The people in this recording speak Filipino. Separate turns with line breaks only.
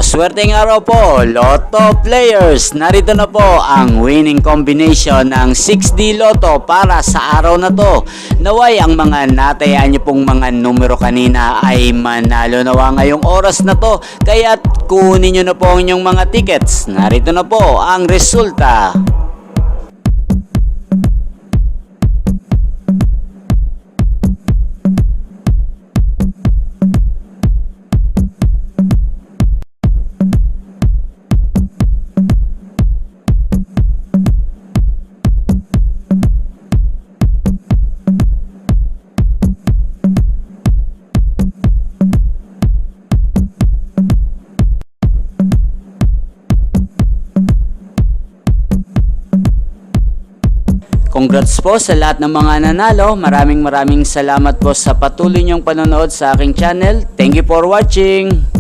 Maswerteng araw po, Lotto players! Narito na po ang winning combination ng 6D Lotto para sa araw na to. Naway ang mga natayaan nyo pong mga numero kanina ay manalo nawa ngayong oras na to. Kaya kunin nyo na po ang inyong mga tickets. Narito na po ang resulta. Congrats po sa lahat ng mga nanalo. Maraming salamat po sa patuloy niyong panonood sa aking channel. Thank you for watching.